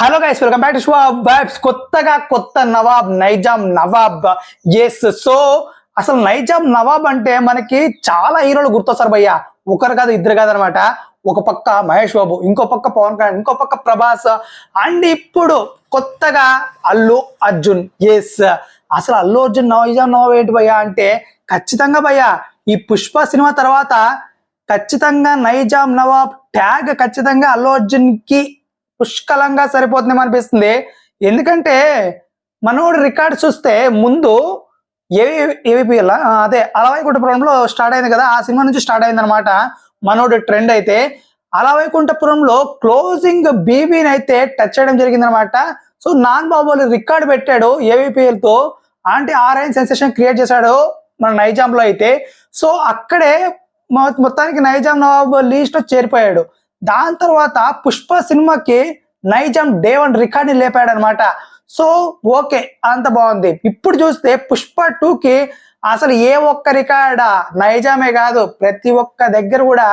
Hello guys, welcome back to show vibes. కొత్త Nawab Nizam Nawab. So అసలు నైజాం నవాబ్ అంటే మనకి చాలా హీరోలు గుర్తొస్తారు భయ్య. ఒకరు కాదు ఇద్దరు కాదు అనమాట. ఒక పక్క మహేష్ బాబు, ఇంకో పక్క పవన్ కళ్యాణ్, ఇంకో పక్క ప్రభాస్, అండ్ ఇప్పుడు కొత్తగా అల్లు అర్జున్. అసలు అల్లు అర్జున్ నైజాం నవాబ్ ఏంటి భయ్య అంటే ఖచ్చితంగా భయ్య ఈ పుష్ప సినిమా తర్వాత ఖచ్చితంగా నైజాం నవాబ్ ట్యాగ్ ఖచ్చితంగా అల్లు అర్జున్ కి పుష్కలంగా సరిపోతుందేమో అనిపిస్తుంది. ఎందుకంటే మనోడు రికార్డ్ చూస్తే ముందు ఏవిపిఎల్ అదే అలవైకుంఠపురంలో స్టార్ట్ అయింది కదా, ఆ సినిమా నుంచి స్టార్ట్ అయింది అనమాట మనోడు ట్రెండ్. అయితే అలవైకుంఠపురంలో క్లోజింగ్ బీబీని అయితే టచ్ చేయడం జరిగింది అనమాట. సో నాన్ బాబులు రికార్డ్ పెట్టాడు ఏవిపిఎల్ తో, అంటే ఆర్ఐన్ సెన్సేషన్ క్రియేట్ చేశాడు మన నైజాం లో. అయితే సో అక్కడే మొత్తానికి నైజాం నవాబ్ లీస్ట్ లో చేరిపోయాడు. దాని తర్వాత పుష్ప సినిమాకి నైజాం డే 1 రికార్డ్ ని లేపాడు అనమాట. సో ఓకే, అంత బాగుంది. ఇప్పుడు చూస్తే పుష్ప 2కి అసలు ఏ ఒక్క రికార్డా నైజామే కాదు, ప్రతి ఒక్క దగ్గర కూడా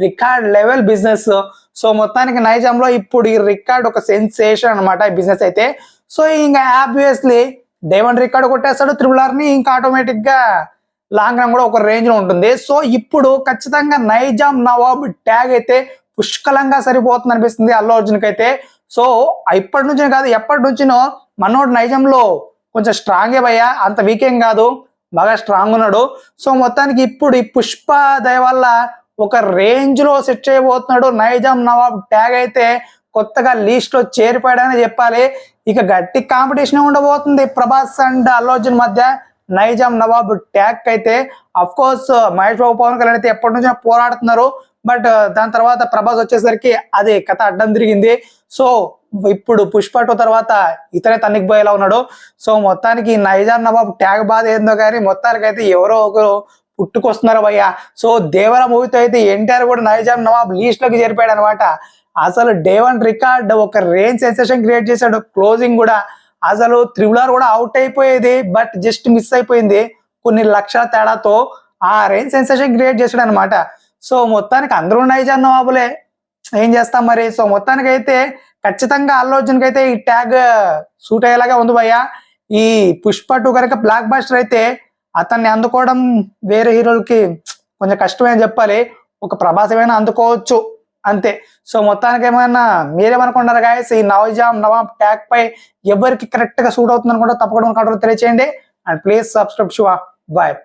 రికార్డ్ లెవెల్ బిజినెస్. సో మొత్తానికి నైజాంలో ఇప్పుడు ఈ రికార్డ్ ఒక సెన్సేషన్ అనమాట ఈ బిజినెస్ అయితే. సో ఇంకా ఆబ్వియస్లీ డే 1 రికార్డ్ కొట్టేస్తాడు త్రిబుల్ ని, ఇంకా ఆటోమేటిక్ గా లాంగ్ రన్ కూడా ఒక రేంజ్ లో ఉంటుంది. సో ఇప్పుడు ఖచ్చితంగా నైజాం నవాబ్ ట్యాగ్ అయితే పుష్కలంగా సరిపోతుంది అనిపిస్తుంది అల్లు అర్జున్ కి అయితే. సో ఇప్పటి నుంచి కాదు, ఎప్పటి నుంచినో మనోడు నైజాంలో కొంచెం స్ట్రాంగే భయ్యా, అంత వీకేం కాదు, బాగా స్ట్రాంగ్ ఉన్నాడు. సో మొత్తానికి ఇప్పుడు ఈ పుష్ప దయ వల్ల ఒక రేంజ్ లో సెట్ చేయబోతున్నాడు. నైజాం నవాబ్ ట్యాగ్ అయితే కొత్తగా లీస్ట్ లో చేరిపోయాడని చెప్పాలి. ఇక గట్టి కాంపిటీషన్ ఉండబోతుంది ప్రభాస్ అండ్ అల్లు అర్జున్ మధ్య నైజాం నవాబ్ ట్యాగ్ అయితే. అఫ్ కోర్స్ మహేష్ బాబు, పవన్ కళ్యాణ్ అయితే ఎప్పటి నుంచో పోరాడుతున్నారు. బట్ దాని తర్వాత ప్రభాస్ వచ్చేసరికి అది కథ అడ్డం తిరిగింది. సో ఇప్పుడు పుష్ప 2 తర్వాత ఇతనే తన్నికి పోయేలా ఉన్నాడు. సో మొత్తానికి నైజాం నవాబ్ ట్యాగ్ బాధ ఏందో కానీ మొత్తానికి అయితే ఎవరో ఒకరు పుట్టుకొస్తున్నారు భయ్య. సో దేవర మూవీతో అయితే ఎన్టీఆర్ కూడా నైజాం నవాబ్ లీస్ట్ లోకి చేరిపోయాడు అనమాట. అసలు డే 1 రికార్డ్ ఒక రేంజ్ సెన్సేషన్ క్రియేట్ చేశాడు. క్లోజింగ్ కూడా అసలు త్రిబుల్ కూడా అవుట్ అయిపోయేది, బట్ జస్ట్ మిస్ అయిపోయింది కొన్ని లక్షల తేడాతో. ఆ రేంజ్ సెన్సేషన్ క్రియేట్ చేశాడు అనమాట. సో మొత్తానికి అందరూ నైజాం నవాబులే, ఏం చేస్తాం మరి. సో మొత్తానికి అయితే ఖచ్చితంగా అల్లు అర్జున్కి అయితే ఈ ట్యాగ్ సూట్ అయ్యేలాగా ఉంది భయ్య. ఈ పుష్ప 2 కనుక బ్లాక్ బాస్టర్ అయితే అతన్ని అందుకోవడం వేరే హీరోలకి కొంచెం కష్టమే అని చెప్పాలి. ఒక ప్రభాస్ ఏమైనా అందుకోవచ్చు అంతే. సో మొత్తానికి ఏమైనా మీరేమనుకుంటారు గాయస్, ఈ నైజాం నవాబ్ ట్యాగ్ పై ఎవరికి కరెక్ట్ గా సూట్ అవుతుంది అనుకుంటే తప్పకుండా తెలియచేయండి. And please subscribe Shiva. Bye.